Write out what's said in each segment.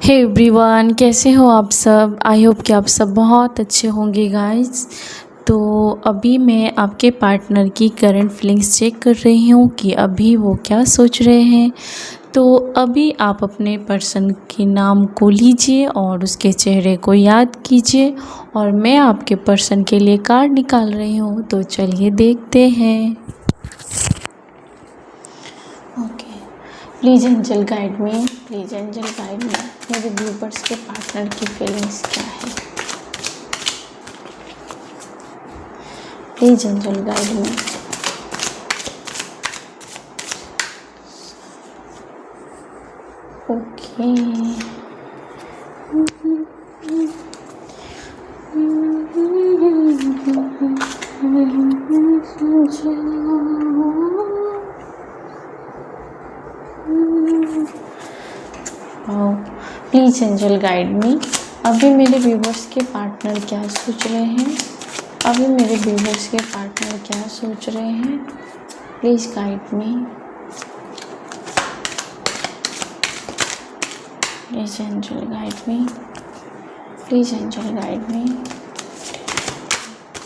Hey everyone, कैसे हो आप सब। आई होप कि आप सब बहुत अच्छे होंगे गाइस। तो अभी मैं आपके पार्टनर की करंट फीलिंग्स चेक कर रही हूँ कि अभी वो क्या सोच रहे हैं। तो अभी आप अपने पर्सन के नाम को लीजिए और उसके चेहरे को याद कीजिए और मैं आपके पर्सन के लिए कार्ड निकाल रही हूँ। तो चलिए देखते हैं। Okay, please angel guide me, please angel guide me. मेरे व्यूवर्स के पार्टनर की फीलिंग्स क्या है, please angel guide me. Okay, please angel guide me. अभी मेरे व्यूवर्स के पार्टनर क्या सोच रहे हैं, अभी मेरे व्यूवर्स के पार्टनर क्या सोच रहे हैं, please guide me, please angel guide me, please angel guide me.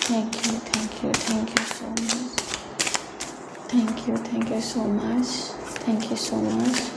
Thank you, thank you, thank you so much, thank you so much, thank you so much.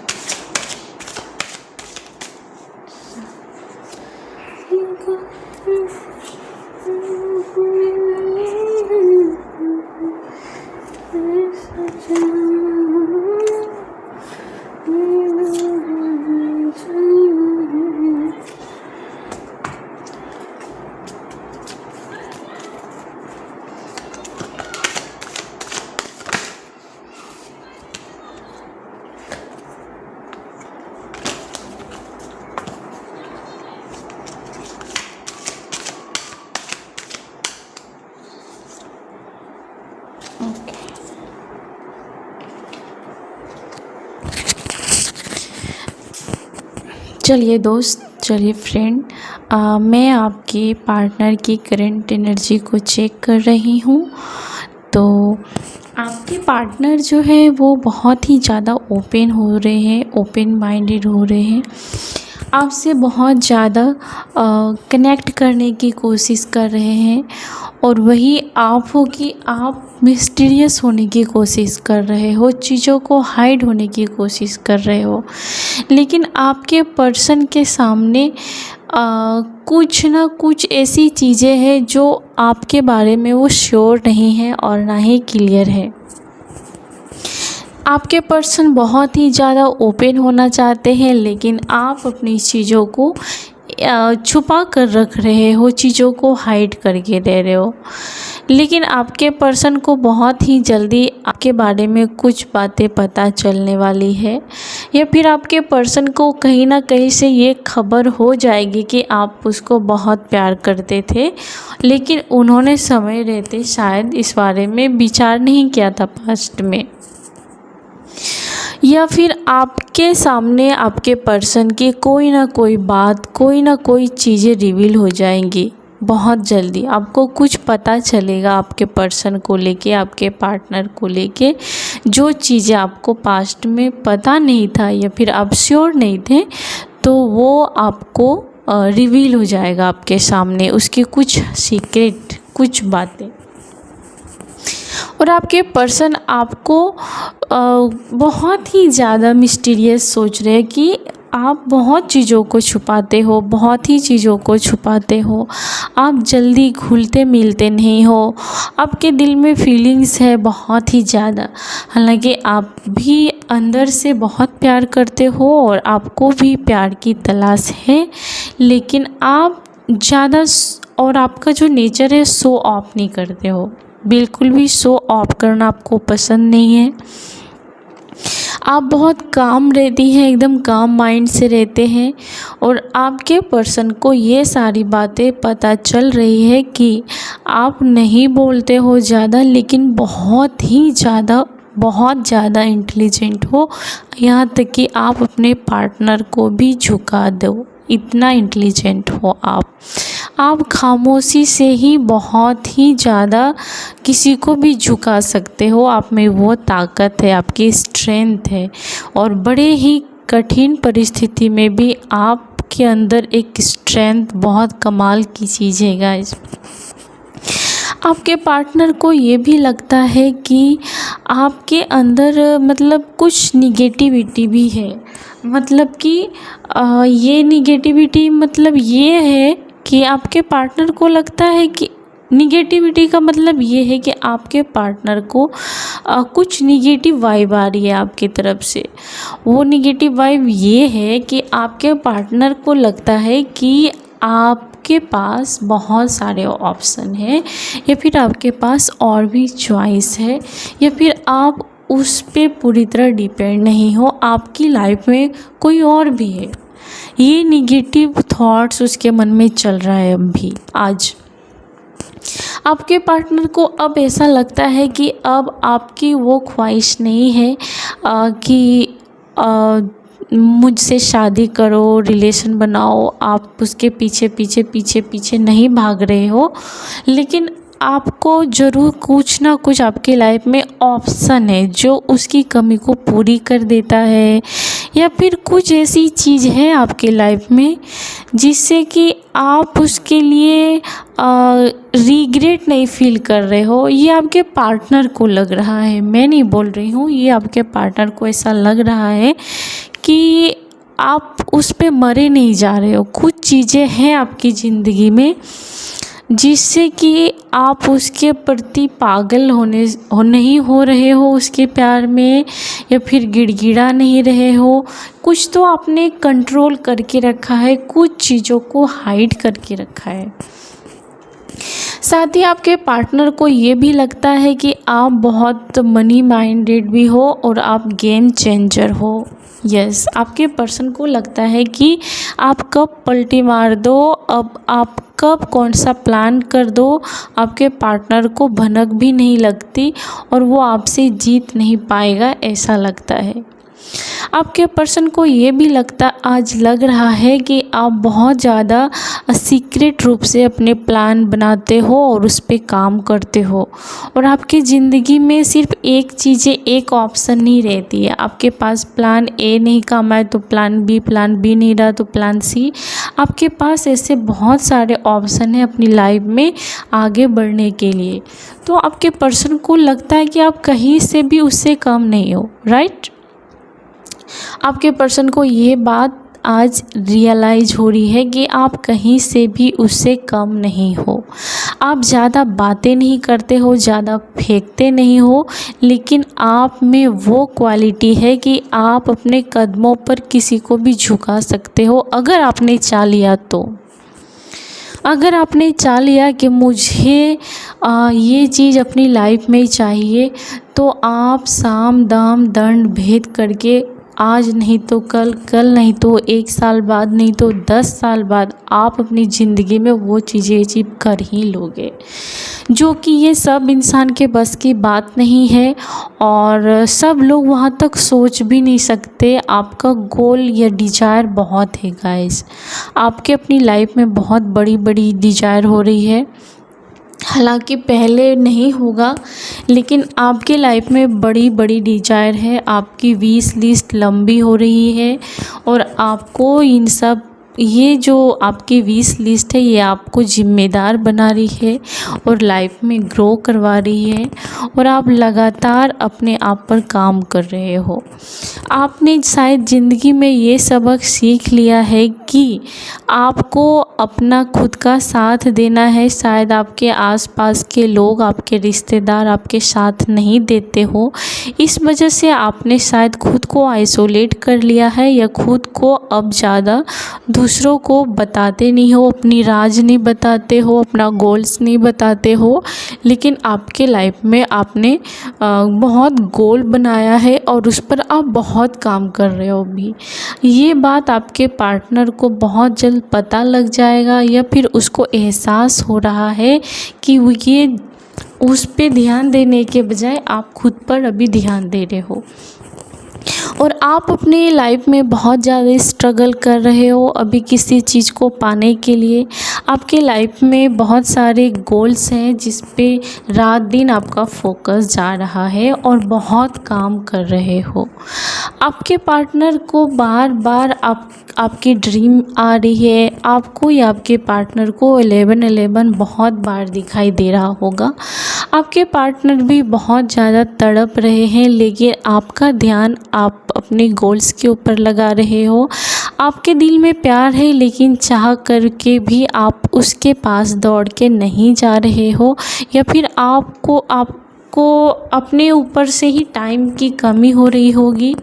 चलिए दोस्त, चलिए फ्रेंड, मैं आपके पार्टनर की करंट एनर्जी को check कर रही हूँ। तो आपके पार्टनर जो है वो बहुत ही ज़्यादा ओपन हो रहे हैं, ओपन माइंडेड हो रहे हैं, आपसे बहुत ज़्यादा कनेक्ट करने की कोशिश कर रहे हैं। और वही आप हो कि आप मिस्टीरियस होने की कोशिश कर रहे हो, चीज़ों को हाइड होने की कोशिश कर रहे हो। लेकिन आपके पर्सन के सामने कुछ ना कुछ ऐसी चीज़ें हैं जो आपके बारे में वो श्योर नहीं है और ना ही क्लियर है। आपके पर्सन बहुत ही ज़्यादा ओपन होना चाहते हैं, लेकिन आप अपनी चीज़ों को छुपा कर रख रहे हो, चीज़ों को हाइड करके दे रहे हो। लेकिन आपके पर्सन को बहुत ही जल्दी आपके बारे में कुछ बातें पता चलने वाली है, या फिर आपके पर्सन को कहीं ना कहीं से ये खबर हो जाएगी कि आप उसको बहुत प्यार करते थे, लेकिन उन्होंने समय रहते शायद इस बारे में विचार नहीं किया था पास्ट में। या फिर आपके सामने आपके पर्सन की कोई ना कोई बात, कोई ना कोई चीज़ें रिवील हो जाएंगी बहुत जल्दी। आपको कुछ पता चलेगा आपके पर्सन को लेके, आपके पार्टनर को लेके, जो चीज़ें आपको पास्ट में पता नहीं था या फिर आप श्योर नहीं थे, तो वो आपको रिवील हो जाएगा आपके सामने, उसकी कुछ सीक्रेट, कुछ बातें। और आपके पर्सन आपको बहुत ही ज़्यादा मिस्टीरियस सोच रहे हैं कि आप बहुत चीज़ों को छुपाते हो, बहुत ही चीज़ों को छुपाते हो, आप जल्दी घुलते मिलते नहीं हो, आपके दिल में फीलिंग्स है बहुत ही ज़्यादा। हालांकि आप भी अंदर से बहुत प्यार करते हो और आपको भी प्यार की तलाश है, लेकिन आप ज़्यादा, और आपका जो नेचर है शो ऑफ नहीं करते हो, बिल्कुल भी शो ऑफ करना आपको पसंद नहीं है। आप बहुत काम रहती हैं, एकदम काम माइंड से रहते हैं। और आपके पर्सन को ये सारी बातें पता चल रही है कि आप नहीं बोलते हो ज़्यादा, लेकिन बहुत ही ज़्यादा, बहुत ज़्यादा इंटेलिजेंट हो, यहाँ तक कि आप अपने पार्टनर को भी झुका दो, इतना इंटेलिजेंट हो आप खामोशी से ही बहुत ही ज़्यादा किसी को भी झुका सकते हो। आप में वो ताकत है, आपकी स्ट्रेंथ है, और बड़े ही कठिन परिस्थिति में भी आप आपके अंदर एक स्ट्रेंथ बहुत कमाल की चीज़ है गाइस। आपके पार्टनर को ये भी लगता है कि आपके अंदर मतलब कुछ निगेटिविटी भी है, मतलब कि ये निगेटिविटी मतलब ये है कि आपके पार्टनर को लगता है कि निगेटिविटी का मतलब ये है कि आपके पार्टनर को कुछ निगेटिव वाइब आ रही है आपकी तरफ से। वो निगेटिव वाइब ये है कि आपके पार्टनर को लगता है कि आपके पास बहुत सारे ऑप्शन हैं, या फिर आपके पास और भी चॉइस है, या फिर आप उस पे पूरी तरह डिपेंड नहीं हो, आपकी लाइफ में कोई और भी है। ये निगेटिव थॉट्स उसके मन में चल रहा है अभी आज। आपके पार्टनर को अब ऐसा लगता है कि अब आपकी वो ख्वाहिश नहीं है कि मुझसे शादी करो, रिलेशन बनाओ, आप उसके पीछे पीछे पीछे पीछे नहीं भाग रहे हो, लेकिन आपको ज़रूर कुछ ना कुछ आपके लाइफ में ऑप्शन है जो उसकी कमी को पूरी कर देता है, या फिर कुछ ऐसी चीज़ है आपके लाइफ में जिससे कि आप उसके लिए रिग्रेट नहीं फील कर रहे हो। ये आपके पार्टनर को लग रहा है, मैं नहीं बोल रही हूँ, ये आपके पार्टनर को ऐसा लग रहा है कि आप उस पे मरे नहीं जा रहे हो। कुछ चीज़ें हैं आपकी ज़िंदगी में जिससे कि आप उसके प्रति पागल नहीं हो रहे हो उसके प्यार में, या फिर गिड़गिड़ा नहीं रहे हो। कुछ तो आपने कंट्रोल करके रखा है, कुछ चीज़ों को हाइड करके रखा है। साथ ही आपके पार्टनर को ये भी लगता है कि आप बहुत मनी माइंडेड भी हो और आप गेम चेंजर हो। यस, आपके पर्सन को लगता है कि आप कब पलटी मार दो, अब आप कब कौन सा प्लान कर दो, आपके पार्टनर को भनक भी नहीं लगती और वो आपसे जीत नहीं पाएगा, ऐसा लगता है। आपके पर्सन को ये भी आज लग रहा है कि आप बहुत ज़्यादा सीक्रेट रूप से अपने प्लान बनाते हो और उस पर काम करते हो, और आपकी ज़िंदगी में सिर्फ एक चीज़ें, एक ऑप्शन नहीं रहती है। आपके पास प्लान ए नहीं काम आए तो प्लान बी नहीं रहा तो प्लान सी। आपके पास ऐसे बहुत सारे ऑप्शन हैं अपनी लाइफ में आगे बढ़ने के लिए। तो आपके पर्सन को लगता है कि आप कहीं से भी उससे कम नहीं हो, राइट। आपके पर्सन को ये बात आज रियलाइज हो रही है कि आप कहीं से भी उससे कम नहीं हो। आप ज़्यादा बातें नहीं करते हो, ज़्यादा फेंकते नहीं हो, लेकिन आप में वो क्वालिटी है कि आप अपने कदमों पर किसी को भी झुका सकते हो अगर आपने चाह लिया तो। अगर आपने चाह लिया कि मुझे ये चीज़ अपनी लाइफ में चाहिए, तो आप साम दाम दंड भेद करके आज नहीं तो कल, कल नहीं तो 1 साल बाद, नहीं तो 10 साल बाद आप अपनी ज़िंदगी में वो चीज़ें अचीव कर ही लोगे, जो कि ये सब इंसान के बस की बात नहीं है और सब लोग वहाँ तक सोच भी नहीं सकते। आपका गोल या डिज़ायर बहुत है गाइस, आपके अपनी लाइफ में बहुत बड़ी बड़ी डिज़ायर हो रही है। हालांकि पहले नहीं होगा, लेकिन आपके लाइफ में बड़ी बड़ी डिज़ायर है, आपकी विश लिस्ट लंबी हो रही है और आपको इन सब, ये जो आपकी विश लिस्ट है ये आपको ज़िम्मेदार बना रही है और लाइफ में ग्रो करवा रही है, और आप लगातार अपने आप पर काम कर रहे हो। आपने शायद ज़िंदगी में ये सबक सीख लिया है कि आपको अपना खुद का साथ देना है। शायद आपके आसपास के लोग, आपके रिश्तेदार आपके साथ नहीं देते हो, इस वजह से आपने शायद खुद को आइसोलेट कर लिया है, या खुद को अब ज़्यादा दूसरों को बताते नहीं हो, अपनी राज नहीं बताते हो, अपना गोल्स नहीं बताते हो। लेकिन आपके लाइफ में आपने बहुत गोल बनाया है और उस पर आप बहुत काम कर रहे हो भी। ये बात आपके पार्टनर को बहुत जल्द पता लग जाएगा, या फिर उसको एहसास हो रहा है कि ये उस पे ध्यान देने के बजाय आप खुद पर अभी ध्यान दे रहे हो। और आप अपनी लाइफ में बहुत ज़्यादा स्ट्रगल कर रहे हो अभी किसी चीज़ को पाने के लिए। आपके लाइफ में बहुत सारे गोल्स हैं जिस पे रात दिन आपका फोकस जा रहा है और बहुत काम कर रहे हो। आपके पार्टनर को बार बार आपकी ड्रीम आ रही है, आपको या आपके पार्टनर को 11-11 बहुत बार दिखाई दे रहा होगा। आपके पार्टनर भी बहुत ज़्यादा तड़प रहे हैं, लेकिन आपका ध्यान आप अपने गोल्स के ऊपर लगा रहे हो। आपके दिल में प्यार है, लेकिन चाह करके भी आप उसके पास दौड़ के नहीं जा रहे हो, या फिर आपको अपने ऊपर से ही टाइम की कमी हो रही होगी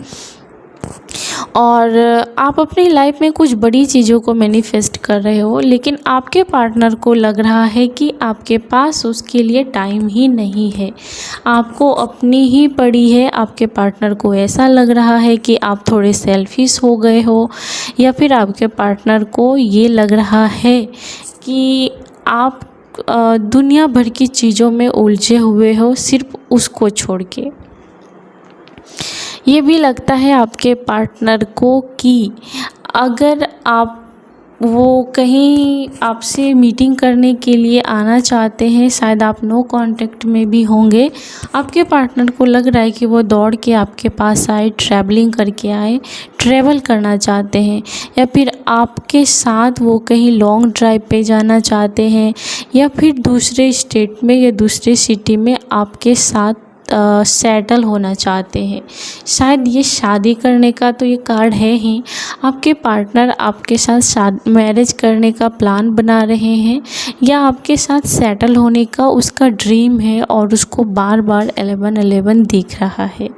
और आप अपनी लाइफ में कुछ बड़ी चीज़ों को मैनिफेस्ट कर रहे हो, लेकिन आपके पार्टनर को लग रहा है कि आपके पास उसके लिए टाइम ही नहीं है। आपको अपनी ही पड़ी है। आपके पार्टनर को ऐसा लग रहा है कि आप थोड़े सेल्फिश हो गए हो, या फिर आपके पार्टनर को ये लग रहा है कि आप दुनिया भर की चीज़ों में उलझे हुए हो सिर्फ उसको छोड़ के। ये भी लगता है आपके पार्टनर को कि अगर वो कहीं आपसे मीटिंग करने के लिए आना चाहते हैं, शायद आप नो कांटेक्ट में भी होंगे। आपके पार्टनर को लग रहा है कि वो दौड़ के आपके पास आए, ट्रैवलिंग करके आए, ट्रैवल करना चाहते हैं, या फिर आपके साथ वो कहीं लॉन्ग ड्राइव पे जाना चाहते हैं, या फिर दूसरे स्टेट में या दूसरे सिटी में आपके साथ सेटल होना चाहते हैं। शायद ये शादी करने का तो ये कार्ड है ही। आपके पार्टनर आपके साथ मैरिज करने का प्लान बना रहे हैं, या आपके साथ सेटल होने का उसका ड्रीम है और उसको बार बार 11-11 दिख रहा है।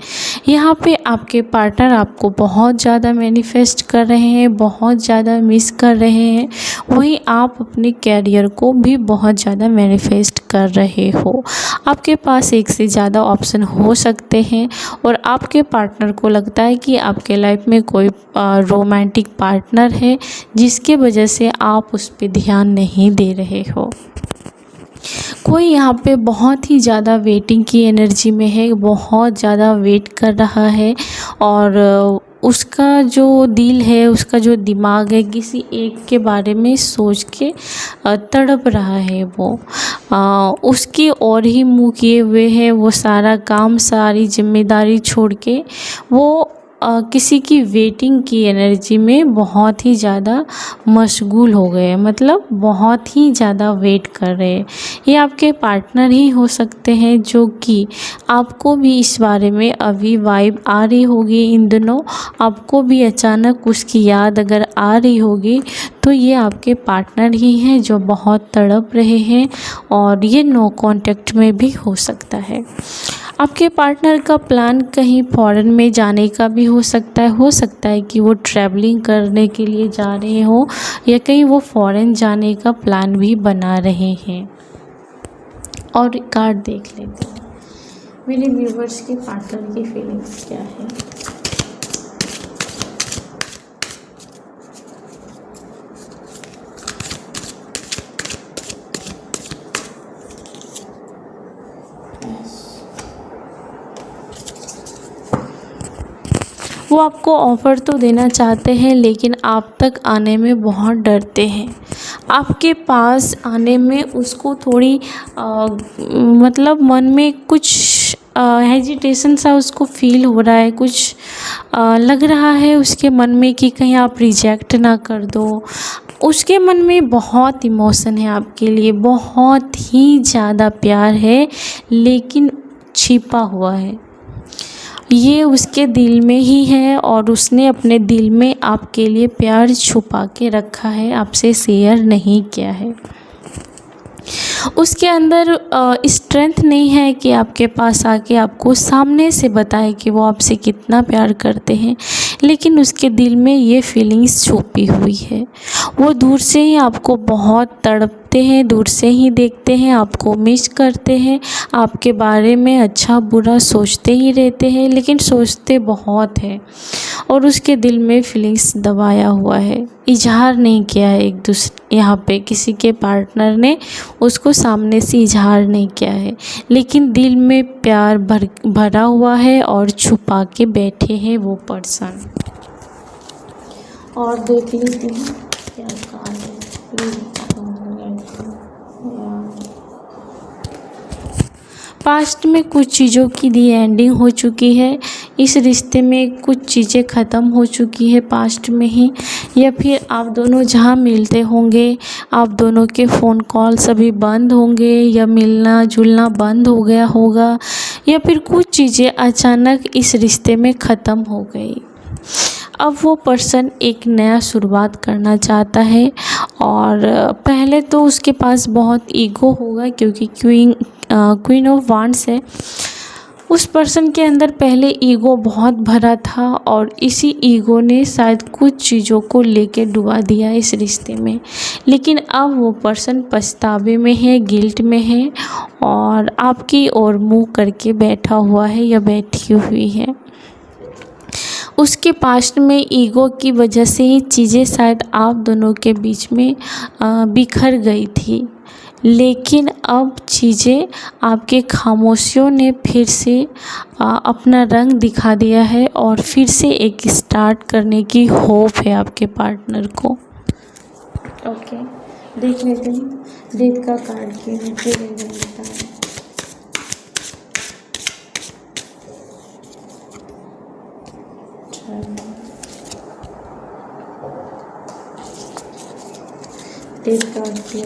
यहाँ पे आपके पार्टनर आपको बहुत ज़्यादा मैनिफेस्ट कर रहे हैं, बहुत ज़्यादा मिस कर रहे हैं। वहीं आप अपने कैरियर को भी बहुत ज़्यादा मैनिफेस्ट कर रहे हो। आपके पास एक से ज़्यादा ऑप्शन हो सकते हैं, और आपके पार्टनर को लगता है कि आपके लाइफ में कोई रोमांटिक पार्टनर है, जिसके वजह से आप उस पर ध्यान नहीं दे रहे हो। कोई यहाँ पे बहुत ही ज़्यादा वेटिंग की एनर्जी में है, बहुत ज़्यादा वेट कर रहा है, और उसका जो दिल है, उसका जो दिमाग है, किसी एक के बारे में सोच के तड़प रहा है। वो उसकी ओर ही मुँह किए हुए है। वो सारा काम, सारी जिम्मेदारी छोड़ के वो किसी की वेटिंग की एनर्जी में बहुत ही ज़्यादा मशगूल हो गए, मतलब बहुत ही ज़्यादा वेट कर रहे हैं। ये आपके पार्टनर ही हो सकते हैं, जो कि आपको भी इस बारे में अभी वाइब आ रही होगी। इन दिनों आपको भी अचानक उसकी याद अगर आ रही होगी, तो ये आपके पार्टनर ही हैं जो बहुत तड़प रहे हैं, और ये नो कांटेक्ट में भी हो सकता है। आपके पार्टनर का प्लान कहीं फॉरेन में जाने का भी हो सकता है कि वो ट्रैवलिंग करने के लिए जा रहे हो, या कहीं वो फॉरेन जाने का प्लान भी बना रहे हैं। और कार्ड देख लेते हैं मेरे व्यूवर्स के पार्टनर की फीलिंग्स क्या है। वो आपको ऑफ़र तो देना चाहते हैं, लेकिन आप तक आने में बहुत डरते हैं। आपके पास आने में उसको थोड़ी मतलब मन में कुछ हेजिटेशन सा उसको फ़ील हो रहा है, कुछ लग रहा है उसके मन में कि कहीं आप रिजेक्ट ना कर दो। उसके मन में बहुत इमोशन है आपके लिए, बहुत ही ज़्यादा प्यार है, लेकिन छिपा हुआ है। ये उसके दिल में ही है, और उसने अपने दिल में आपके लिए प्यार छुपा के रखा है, आपसे शेयर नहीं किया है। उसके अंदर स्ट्रेंथ नहीं है कि आपके पास आके आपको सामने से बताए कि वो आपसे कितना प्यार करते हैं, लेकिन उसके दिल में ये फीलिंग्स छुपी हुई है। वो दूर से ही आपको बहुत तड़पते हैं, दूर से ही देखते हैं, आपको मिस करते हैं, आपके बारे में अच्छा बुरा सोचते ही रहते हैं, लेकिन सोचते बहुत हैं। और उसके दिल में फीलिंग्स दबाया हुआ है, इजहार नहीं किया है एक दूसरे, यहाँ पे किसी के पार्टनर ने उसको सामने से इजहार नहीं किया है, लेकिन दिल में प्यार भरा हुआ है और छुपा के बैठे हैं वो पर्सन। और देख लेते हैं क्या कार्ड है। पास्ट में कुछ चीज़ों की दी एंडिंग हो चुकी है, इस रिश्ते में कुछ चीज़ें ख़त्म हो चुकी है पास्ट में ही, या फिर आप दोनों जहाँ मिलते होंगे आप दोनों के फ़ोन कॉल सभी बंद होंगे, या मिलना जुलना बंद हो गया होगा, या फिर कुछ चीज़ें अचानक इस रिश्ते में ख़त्म हो गई। अब वो पर्सन एक नया शुरुआत करना चाहता है, और पहले तो उसके पास बहुत ईगो होगा, क्योंकि क्वीन ऑफ वांड्स है। उस पर्सन के अंदर पहले ईगो बहुत भरा था, और इसी ईगो ने शायद कुछ चीज़ों को लेके डुबा दिया इस रिश्ते में। लेकिन अब वो पर्सन पछतावे में है, गिल्ट में है, और आपकी ओर मुँह करके बैठा हुआ है या बैठी हुई है। उसके पास्ट में ईगो की वजह से ही चीज़ें शायद आप दोनों के बीच में बिखर गई थी, लेकिन अब चीज़ें आपके खामोशियों ने फिर से अपना रंग दिखा दिया है, और फिर से एक स्टार्ट करने की होप है आपके पार्टनर को। ओके, देख लेते हैं डेथ का कार्ड की होता है। डेथ कार्ड की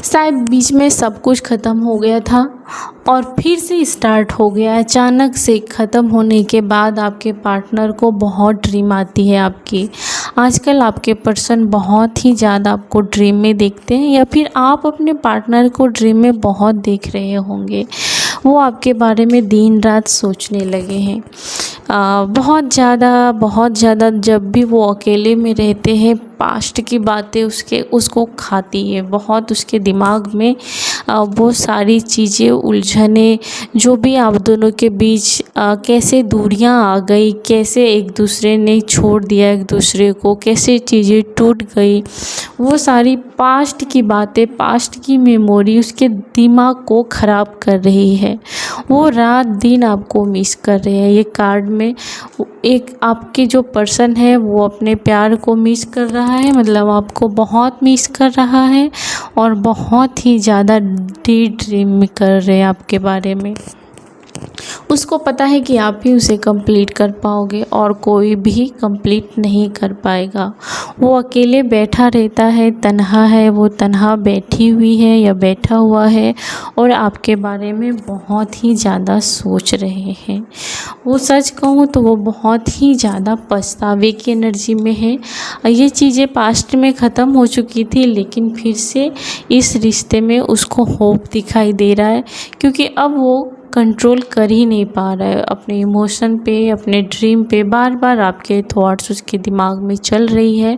शायद बीच में सब कुछ ख़त्म हो गया था और फिर से स्टार्ट हो गया। अचानक से ख़त्म होने के बाद आपके पार्टनर को बहुत ड्रीम आती है आपकी। आजकल आपके पर्सन बहुत ही ज़्यादा आपको ड्रीम में देखते हैं, या फिर आप अपने पार्टनर को ड्रीम में बहुत देख रहे होंगे। वो आपके बारे में दिन रात सोचने लगे हैं। बहुत ज़्यादा जब भी वो अकेले में रहते हैं पास्ट की बातें उसको खाती है बहुत। उसके दिमाग में वो सारी चीज़ें उलझने, जो भी आप दोनों के बीच कैसे दूरियां आ गई, कैसे एक दूसरे ने छोड़ दिया एक दूसरे को, कैसे चीज़ें टूट गई, वो सारी पास्ट की बातें, पास्ट की मेमोरी उसके दिमाग को ख़राब कर रही है। वो रात दिन आपको मिस कर रहे हैं। ये कार्ड में एक आपके जो पर्सन है वो अपने प्यार को मिस कर रहा है, मतलब आपको बहुत मिस कर रहा है, और बहुत ही ज़्यादा ड्रीम कर रहे हैं आपके बारे में। उसको पता है कि आप ही उसे कंप्लीट कर पाओगे और कोई भी कंप्लीट नहीं कर पाएगा। वो अकेले बैठा रहता है, तन्हा है, वो तन्हा बैठी हुई है या बैठा हुआ है, और आपके बारे में बहुत ही ज़्यादा सोच रहे हैं। वो सच कहूँ तो वो बहुत ही ज़्यादा पछतावे की एनर्जी में है। ये चीज़ें पास्ट में ख़त्म हो चुकी थी, लेकिन फिर से इस रिश्ते में उसको होप दिखाई दे रहा है, क्योंकि अब वो कंट्रोल कर ही नहीं पा रहा है अपने इमोशन पे, अपने ड्रीम पे। बार बार आपके थॉट्स उसके दिमाग में चल रही है,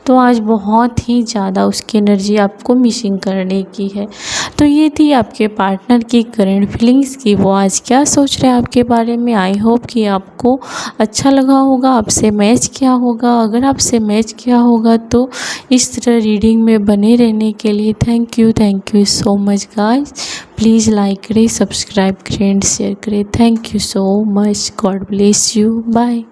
तो आज बहुत ही ज़्यादा उसकी एनर्जी आपको मिसिंग करने की है। तो ये थी आपके पार्टनर की करंट फीलिंग्स की, वो आज क्या सोच रहे हैं आपके बारे में। आई होप कि आपको अच्छा लगा होगा, आपसे मैच किया होगा। अगर आपसे मैच किया होगा तो इस तरह रीडिंग में बने रहने के लिए thank you so much guys. Please like करें, सब्सक्राइब करें, शेयर करें। Thank you so much. God bless you. Bye.